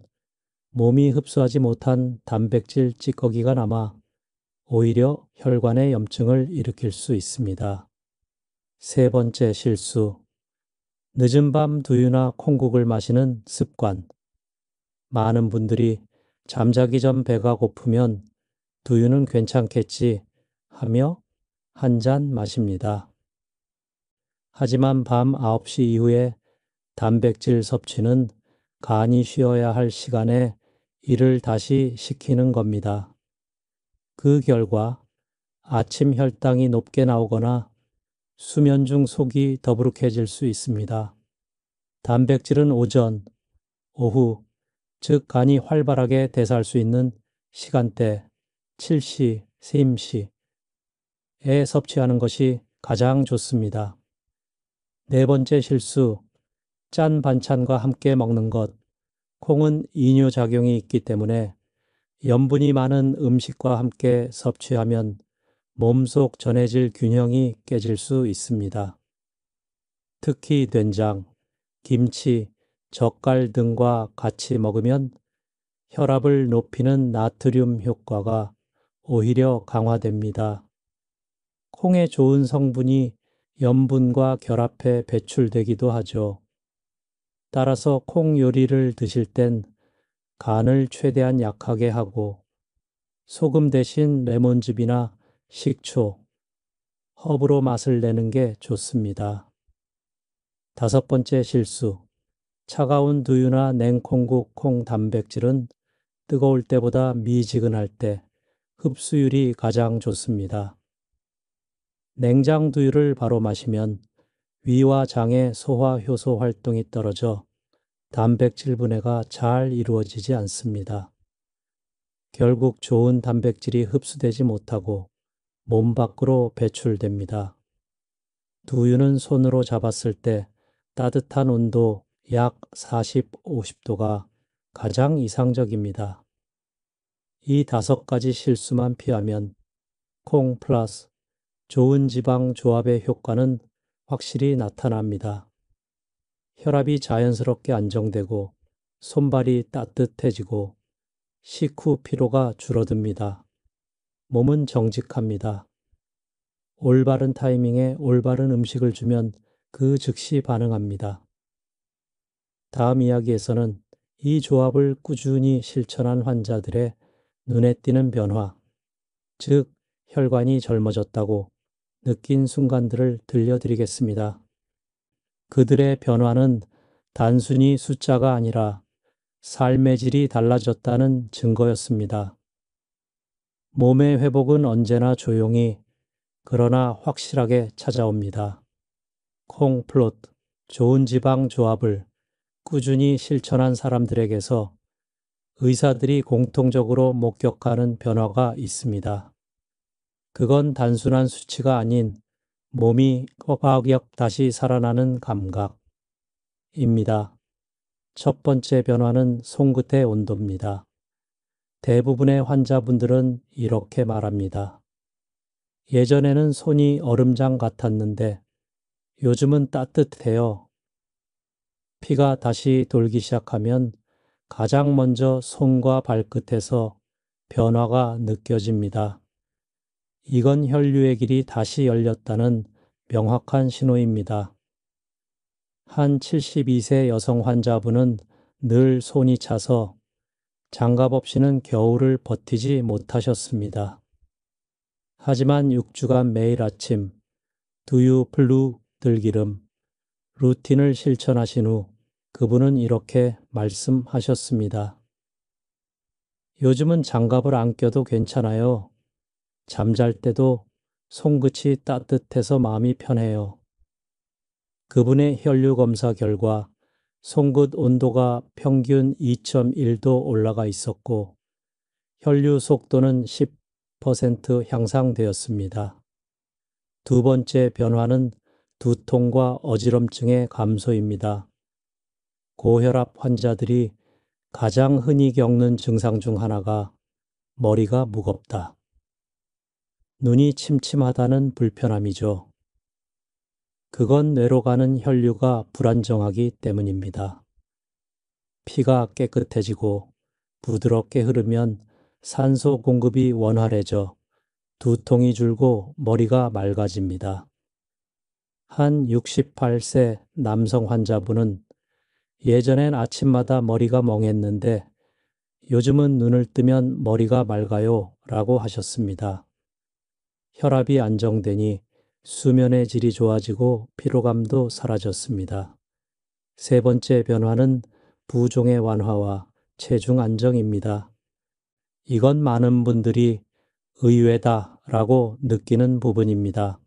몸이 흡수하지 못한 단백질 찌꺼기가 남아 오히려 혈관에 염증을 일으킬 수 있습니다. 세 번째 실수, 늦은 밤 두유나 콩국을 마시는 습관. 많은 분들이 잠자기 전 배가 고프면 두유는 괜찮겠지 하며 한 잔 마십니다. 하지만 밤 9시 이후에 단백질 섭취는 간이 쉬어야 할 시간에 이를 다시 시키는 겁니다. 그 결과 아침 혈당이 높게 나오거나 수면 중 속이 더부룩해질 수 있습니다. 단백질은 오전, 오후, 즉 간이 활발하게 대사할 수 있는 시간대 7시, 세임시에 섭취하는 것이 가장 좋습니다. 네 번째 실수, 짠 반찬과 함께 먹는 것. 콩은 이뇨작용이 있기 때문에 염분이 많은 음식과 함께 섭취하면 몸속 전해질 균형이 깨질 수 있습니다. 특히 된장, 김치, 젓갈 등과 같이 먹으면 혈압을 높이는 나트륨 효과가 오히려 강화됩니다. 콩의 좋은 성분이 염분과 결합해 배출되기도 하죠. 따라서 콩 요리를 드실 땐 간을 최대한 약하게 하고 소금 대신 레몬즙이나 식초, 허브로 맛을 내는 게 좋습니다. 다섯 번째 실수. 차가운 두유나 냉콩국 콩 단백질은 뜨거울 때보다 미지근할 때 흡수율이 가장 좋습니다. 냉장 두유를 바로 마시면 위와 장의 소화 효소 활동이 떨어져 단백질 분해가 잘 이루어지지 않습니다. 결국 좋은 단백질이 흡수되지 못하고 몸 밖으로 배출됩니다. 두유는 손으로 잡았을 때 따뜻한 온도 약 40, 50도가 가장 이상적입니다. 이 5가지 실수만 피하면 콩 플러스 좋은 지방 조합의 효과는 확실히 나타납니다. 혈압이 자연스럽게 안정되고 손발이 따뜻해지고 식후 피로가 줄어듭니다. 몸은 정직합니다. 올바른 타이밍에 올바른 음식을 주면 그 즉시 반응합니다. 다음 이야기에서는 이 조합을 꾸준히 실천한 환자들의 눈에 띄는 변화, 즉 혈관이 젊어졌다고 느낀 순간들을 들려드리겠습니다. 그들의 변화는 단순히 숫자가 아니라 삶의 질이 달라졌다는 증거였습니다. 몸의 회복은 언제나 조용히 그러나 확실하게 찾아옵니다. 콩플롯, 좋은 지방 조합을 꾸준히 실천한 사람들에게서 의사들이 공통적으로 목격하는 변화가 있습니다. 그건 단순한 수치가 아닌 몸이 꼬박역 다시 살아나는 감각입니다. 첫 번째 변화는 손끝의 온도입니다. 대부분의 환자분들은 이렇게 말합니다. 예전에는 손이 얼음장 같았는데 요즘은 따뜻해요. 피가 다시 돌기 시작하면 가장 먼저 손과 발끝에서 변화가 느껴집니다. 이건 혈류의 길이 다시 열렸다는 명확한 신호입니다. 한 72세 여성 환자분은 늘 손이 차서 장갑 없이는 겨울을 버티지 못하셨습니다. 하지만 6주간 매일 아침 두유 플루 들기름 루틴을 실천하신 후 그분은 이렇게 말씀하셨습니다. 요즘은 장갑을 안 껴도 괜찮아요. 잠잘 때도 손끝이 따뜻해서 마음이 편해요. 그분의 혈류 검사 결과 손끝 온도가 평균 2.1도 올라가 있었고 혈류 속도는 10% 향상되었습니다. 두 번째 변화는 두통과 어지럼증의 감소입니다. 고혈압 환자들이 가장 흔히 겪는 증상 중 하나가 머리가 무겁다. 눈이 침침하다는 불편함이죠. 그건 뇌로 가는 혈류가 불안정하기 때문입니다. 피가 깨끗해지고 부드럽게 흐르면 산소 공급이 원활해져 두통이 줄고 머리가 맑아집니다. 한 68세 남성 환자분은 예전엔 아침마다 머리가 멍했는데 요즘은 눈을 뜨면 머리가 맑아요 라고 하셨습니다. 혈압이 안정되니 수면의 질이 좋아지고 피로감도 사라졌습니다. 세 번째 변화는 부종의 완화와 체중 안정입니다. 이건 많은 분들이 의외다 라고 느끼는 부분입니다.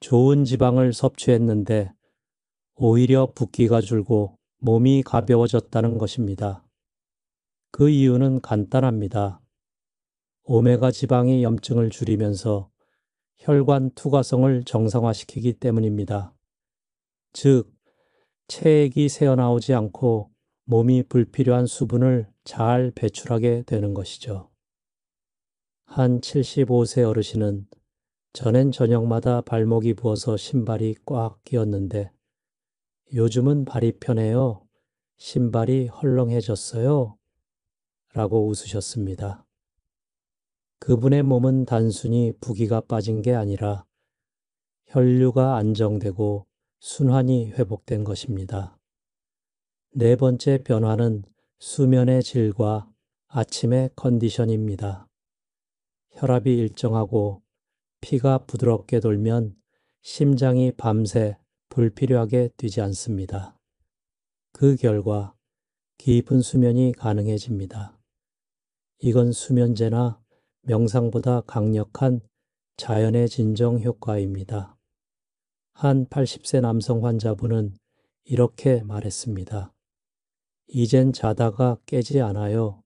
좋은 지방을 섭취했는데 오히려 붓기가 줄고 몸이 가벼워졌다는 것입니다. 그 이유는 간단합니다. 오메가 지방이 염증을 줄이면서 혈관 투과성을 정상화시키기 때문입니다. 즉, 체액이 새어나오지 않고 몸이 불필요한 수분을 잘 배출하게 되는 것이죠. 한 75세 어르신은 전엔 저녁마다 발목이 부어서 신발이 꽉 끼었는데 요즘은 발이 편해요. 신발이 헐렁해졌어요. 라고 웃으셨습니다. 그분의 몸은 단순히 부기가 빠진 게 아니라 혈류가 안정되고 순환이 회복된 것입니다. 네 번째 변화는 수면의 질과 아침의 컨디션입니다. 혈압이 일정하고 피가 부드럽게 돌면 심장이 밤새 불필요하게 뛰지 않습니다. 그 결과 깊은 수면이 가능해집니다. 이건 수면제나 명상보다 강력한 자연의 진정 효과입니다. 한 80세 남성 환자분은 이렇게 말했습니다. 이젠 자다가 깨지 않아요.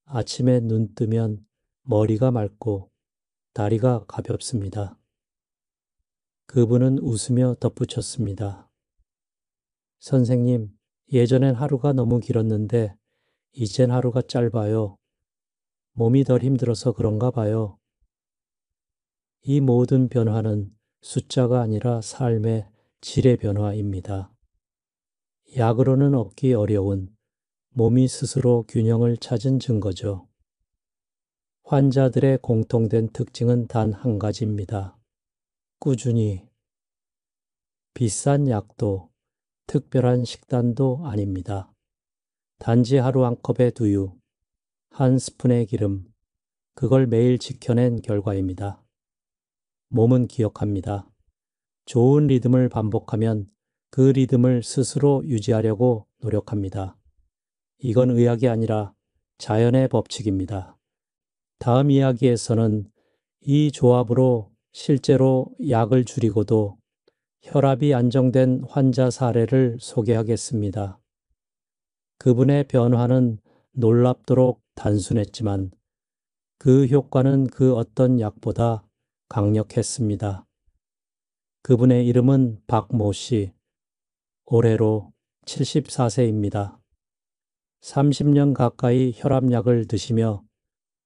아침에 눈 뜨면 머리가 맑고 다리가 가볍습니다. 그분은 웃으며 덧붙였습니다. 선생님, 예전엔 하루가 너무 길었는데 이젠 하루가 짧아요. 몸이 덜 힘들어서 그런가 봐요. 이 모든 변화는 숫자가 아니라 삶의 질의 변화입니다. 약으로는 얻기 어려운 몸이 스스로 균형을 찾은 증거죠. 환자들의 공통된 특징은 단 한 가지입니다. 꾸준히. 비싼 약도 특별한 식단도 아닙니다. 단지 하루 한 컵의 두유, 한 스푼의 기름, 그걸 매일 지켜낸 결과입니다. 몸은 기억합니다. 좋은 리듬을 반복하면 그 리듬을 스스로 유지하려고 노력합니다. 이건 의학이 아니라 자연의 법칙입니다. 다음 이야기에서는 이 조합으로 실제로 약을 줄이고도 혈압이 안정된 환자 사례를 소개하겠습니다. 그분의 변화는 놀랍도록 단순했지만 그 효과는 그 어떤 약보다 강력했습니다. 그분의 이름은 박모 씨, 올해로 74세입니다. 30년 가까이 혈압약을 드시며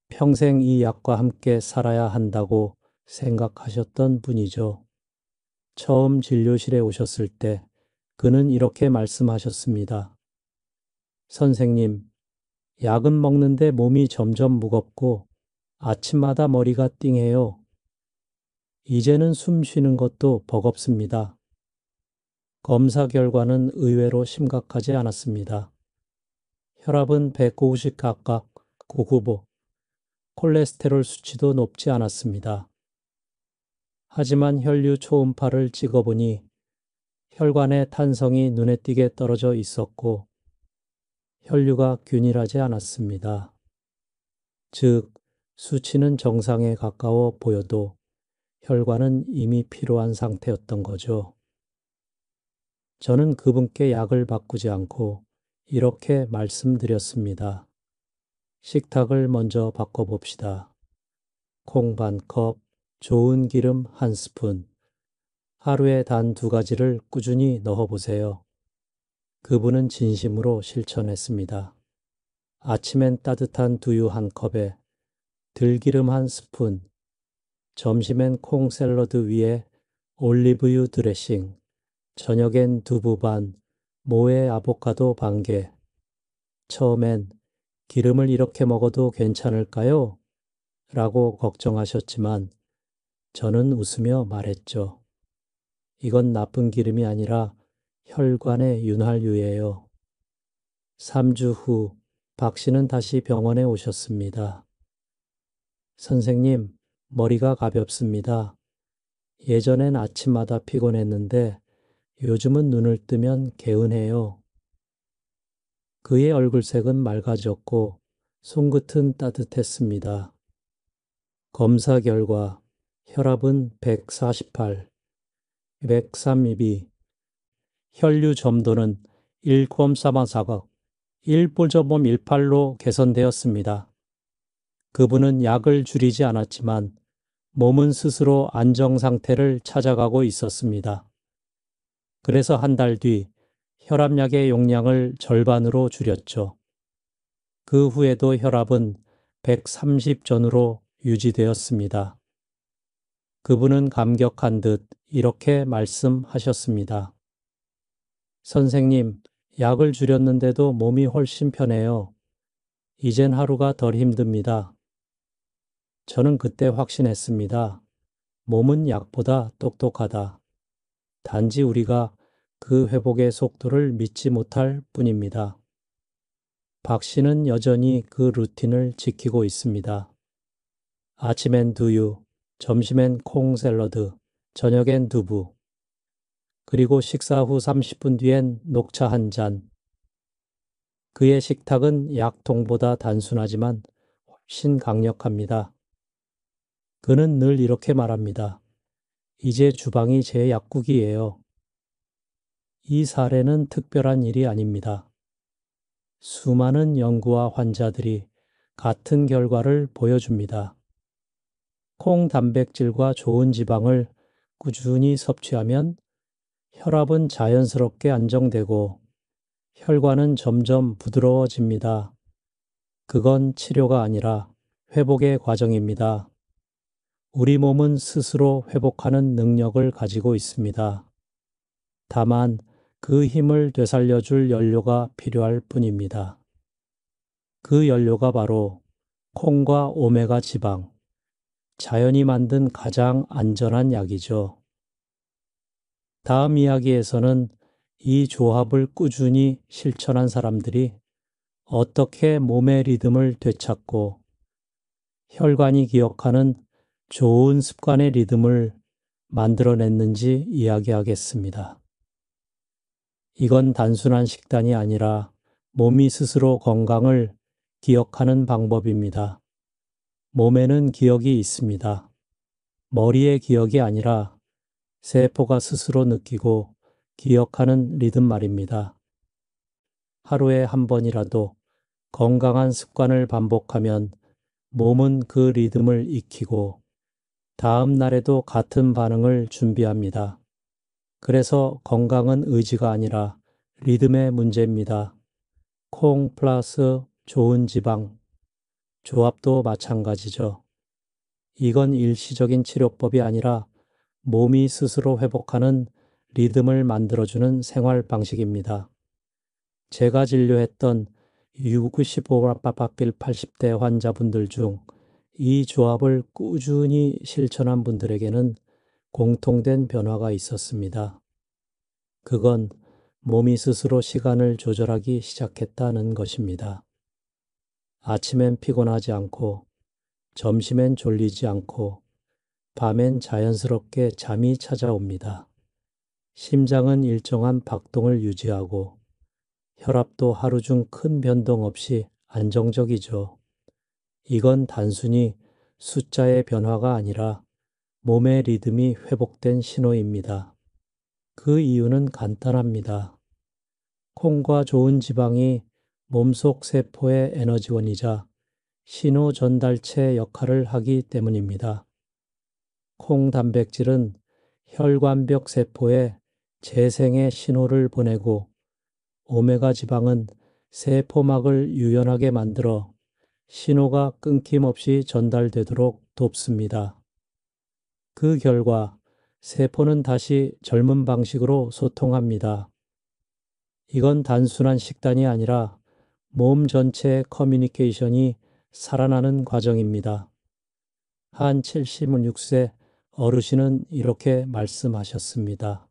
평생 이 약과 함께 살아야 한다고 생각하셨던 분이죠. 처음 진료실에 오셨을 때 그는 이렇게 말씀하셨습니다. 선생님, 약은 먹는데 몸이 점점 무겁고 아침마다 머리가 띵해요. 이제는 숨 쉬는 것도 버겁습니다. 검사 결과는 의외로 심각하지 않았습니다. 혈압은 150 각각 995, 콜레스테롤 수치도 높지 않았습니다. 하지만 혈류 초음파를 찍어보니 혈관의 탄성이 눈에 띄게 떨어져 있었고 혈류가 균일하지 않았습니다. 즉, 수치는 정상에 가까워 보여도 혈관은 이미 피로한 상태였던 거죠. 저는 그분께 약을 바꾸지 않고 이렇게 말씀드렸습니다. 식탁을 먼저 바꿔봅시다. 콩 반 컵, 좋은 기름 한 스푼, 하루에 단 2가지를 꾸준히 넣어보세요. 그분은 진심으로 실천했습니다. 아침엔 따뜻한 두유 한 컵에 들기름 한 스푼, 점심엔 콩 샐러드 위에 올리브유 드레싱, 저녁엔 두부 반, 모에 아보카도 반 개. 처음엔 기름을 이렇게 먹어도 괜찮을까요? 라고 걱정하셨지만 저는 웃으며 말했죠. 이건 나쁜 기름이 아니라 혈관의 윤활유예요. 3주 후 박 씨는 다시 병원에 오셨습니다. 선생님, 머리가 가볍습니다. 예전엔 아침마다 피곤했는데 요즘은 눈을 뜨면 개운해요. 그의 얼굴색은 맑아졌고 손끝은 따뜻했습니다. 검사 결과 혈압은 148, 132, 혈류 점도는 1.344각, 1.18로 개선되었습니다. 그분은 약을 줄이지 않았지만 몸은 스스로 안정 상태를 찾아가고 있었습니다. 그래서 한 달 뒤 혈압약의 용량을 절반으로 줄였죠. 그 후에도 혈압은 130 전후로 유지되었습니다. 그분은 감격한 듯 이렇게 말씀하셨습니다. 선생님, 약을 줄였는데도 몸이 훨씬 편해요. 이젠 하루가 덜 힘듭니다. 저는 그때 확신했습니다. 몸은 약보다 똑똑하다. 단지 우리가 그 회복의 속도를 믿지 못할 뿐입니다. 박 씨는 여전히 그 루틴을 지키고 있습니다. 아침엔 두유, 점심엔 콩 샐러드, 저녁엔 두부, 그리고 식사 후 30분 뒤엔 녹차 한 잔. 그의 식탁은 약통보다 단순하지만 훨씬 강력합니다. 그는 늘 이렇게 말합니다. 이제 주방이 제 약국이에요. 이 사례는 특별한 일이 아닙니다. 수많은 연구와 환자들이 같은 결과를 보여줍니다. 콩 단백질과 좋은 지방을 꾸준히 섭취하면 혈압은 자연스럽게 안정되고 혈관은 점점 부드러워집니다. 그건 치료가 아니라 회복의 과정입니다. 우리 몸은 스스로 회복하는 능력을 가지고 있습니다. 다만 그 힘을 되살려줄 연료가 필요할 뿐입니다. 그 연료가 바로 콩과 오메가 지방, 자연이 만든 가장 안전한 약이죠. 다음 이야기에서는 이 조합을 꾸준히 실천한 사람들이 어떻게 몸의 리듬을 되찾고 혈관이 기억하는 좋은 습관의 리듬을 만들어냈는지 이야기하겠습니다. 이건 단순한 식단이 아니라 몸이 스스로 건강을 기억하는 방법입니다. 몸에는 기억이 있습니다. 머리의 기억이 아니라 세포가 스스로 느끼고 기억하는 리듬 말입니다. 하루에 한 번이라도 건강한 습관을 반복하면 몸은 그 리듬을 익히고 다음 날에도 같은 반응을 준비합니다. 그래서 건강은 의지가 아니라 리듬의 문제입니다. 콩 플러스 좋은 지방, 조합도 마찬가지죠. 이건 일시적인 치료법이 아니라 몸이 스스로 회복하는 리듬을 만들어주는 생활 방식입니다. 제가 진료했던 65-80대 80대 환자분들 중 이 조합을 꾸준히 실천한 분들에게는 공통된 변화가 있었습니다. 그건 몸이 스스로 시간을 조절하기 시작했다는 것입니다. 아침엔 피곤하지 않고, 점심엔 졸리지 않고, 밤엔 자연스럽게 잠이 찾아옵니다. 심장은 일정한 박동을 유지하고, 혈압도 하루 중 큰 변동 없이 안정적이죠. 이건 단순히 숫자의 변화가 아니라 몸의 리듬이 회복된 신호입니다. 그 이유는 간단합니다. 콩과 좋은 지방이 몸속 세포의 에너지원이자 신호 전달체 역할을 하기 때문입니다. 콩 단백질은 혈관벽 세포에 재생의 신호를 보내고 오메가 지방은 세포막을 유연하게 만들어 신호가 끊김없이 전달되도록 돕습니다. 그 결과 세포는 다시 젊은 방식으로 소통합니다. 이건 단순한 식단이 아니라 몸 전체의 커뮤니케이션이 살아나는 과정입니다. 한 76세 어르신은 이렇게 말씀하셨습니다.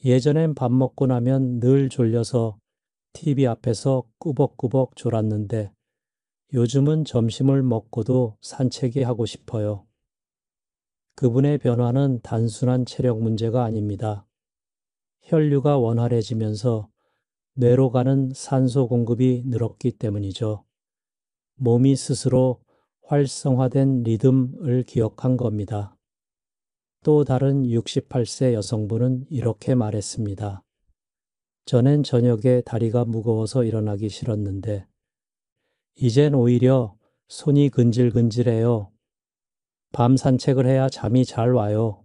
예전엔 밥 먹고 나면 늘 졸려서 TV 앞에서 꾸벅꾸벅 졸았는데 요즘은 점심을 먹고도 산책이 하고 싶어요. 그분의 변화는 단순한 체력 문제가 아닙니다. 혈류가 원활해지면서 뇌로 가는 산소 공급이 늘었기 때문이죠. 몸이 스스로 활성화된 리듬을 기억한 겁니다. 또 다른 68세 여성분은 이렇게 말했습니다. 전엔 저녁에 다리가 무거워서 일어나기 싫었는데 이젠 오히려 손이 근질근질해요. 밤 산책을 해야 잠이 잘 와요.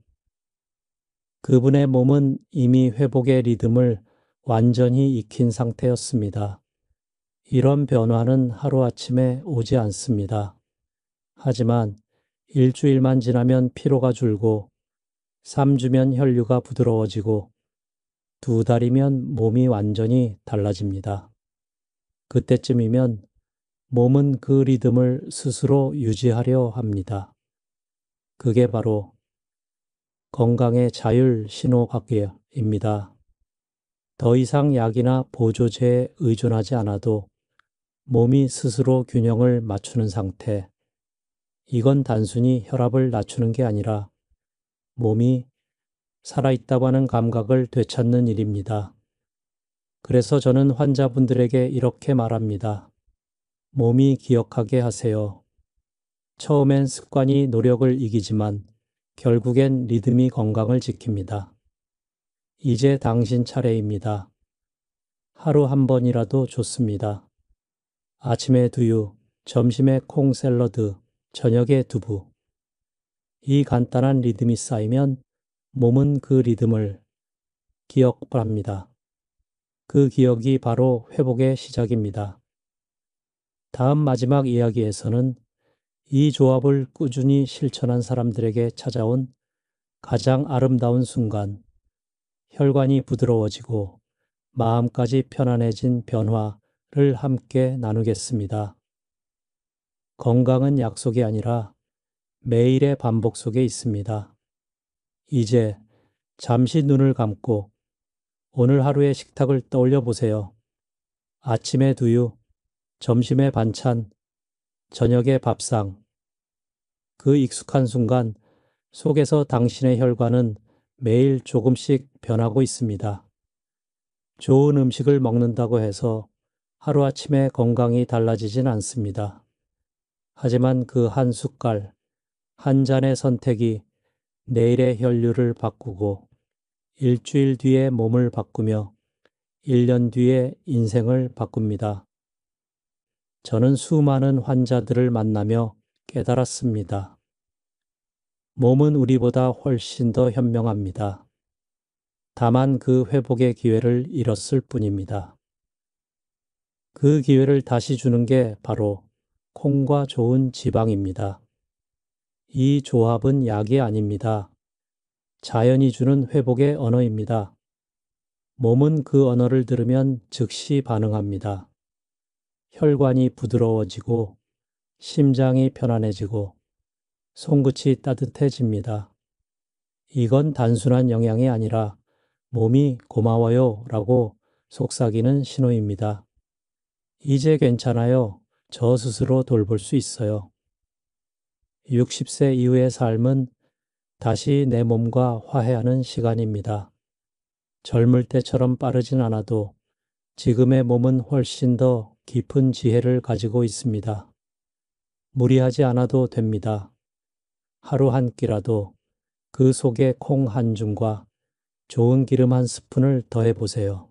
그분의 몸은 이미 회복의 리듬을 완전히 익힌 상태였습니다. 이런 변화는 하루아침에 오지 않습니다. 하지만 일주일만 지나면 피로가 줄고 3주면 혈류가 부드러워지고 2달이면 몸이 완전히 달라집니다. 그때쯤이면 몸은 그 리듬을 스스로 유지하려 합니다. 그게 바로 건강의 자율 신호학입니다. 더 이상 약이나 보조제에 의존하지 않아도 몸이 스스로 균형을 맞추는 상태. 이건 단순히 혈압을 낮추는 게 아니라 몸이 살아있다고 하는 감각을 되찾는 일입니다. 그래서 저는 환자분들에게 이렇게 말합니다. 몸이 기억하게 하세요. 처음엔 습관이 노력을 이기지만 결국엔 리듬이 건강을 지킵니다. 이제 당신 차례입니다. 하루 한 번이라도 좋습니다. 아침에 두유, 점심에 콩 샐러드, 저녁에 두부. 이 간단한 리듬이 쌓이면 몸은 그 리듬을 기억합니다. 그 기억이 바로 회복의 시작입니다. 다음 마지막 이야기에서는 이 조합을 꾸준히 실천한 사람들에게 찾아온 가장 아름다운 순간, 혈관이 부드러워지고 마음까지 편안해진 변화를 함께 나누겠습니다. 건강은 약속이 아니라 매일의 반복 속에 있습니다. 이제 잠시 눈을 감고 오늘 하루의 식탁을 떠올려 보세요. 아침에 두유, 점심에 반찬, 저녁에 밥상. 그 익숙한 순간 속에서 당신의 혈관은 매일 조금씩 변하고 있습니다. 좋은 음식을 먹는다고 해서 하루아침에 건강이 달라지진 않습니다. 하지만 그 한 숟갈, 한 잔의 선택이 내일의 혈류를 바꾸고 일주일 뒤에 몸을 바꾸며 1년 뒤에 인생을 바꿉니다. 저는 수많은 환자들을 만나며 깨달았습니다. 몸은 우리보다 훨씬 더 현명합니다. 다만 그 회복의 기회를 잃었을 뿐입니다. 그 기회를 다시 주는 게 바로 콩과 좋은 지방입니다. 이 조합은 약이 아닙니다. 자연이 주는 회복의 언어입니다. 몸은 그 언어를 들으면 즉시 반응합니다. 혈관이 부드러워지고 심장이 편안해지고 손끝이 따뜻해집니다. 이건 단순한 영양이 아니라 몸이 고마워요 라고 속삭이는 신호입니다. 이제 괜찮아요. 저 스스로 돌볼 수 있어요. 60세 이후의 삶은 다시 내 몸과 화해하는 시간입니다. 젊을 때처럼 빠르진 않아도 지금의 몸은 훨씬 더 깊은 지혜를 가지고 있습니다. 무리하지 않아도 됩니다. 하루 한 끼라도 그 속에 콩 한 줌과 좋은 기름 한 스푼을 더해 보세요.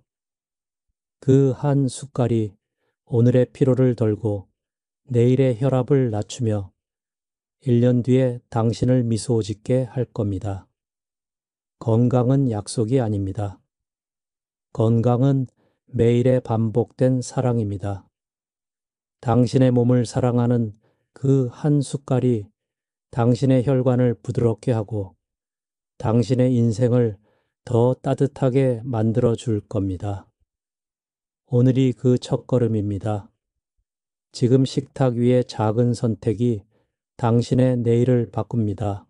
그 한 숟갈이 오늘의 피로를 덜고 내일의 혈압을 낮추며 1년 뒤에 당신을 미소 짓게 할 겁니다. 건강은 약속이 아닙니다. 건강은 매일의 반복된 사랑입니다. 당신의 몸을 사랑하는 그 한 숟갈이 당신의 혈관을 부드럽게 하고 당신의 인생을 더 따뜻하게 만들어 줄 겁니다. 오늘이 그 첫걸음입니다. 지금 식탁 위의 작은 선택이 당신의 내일을 바꿉니다.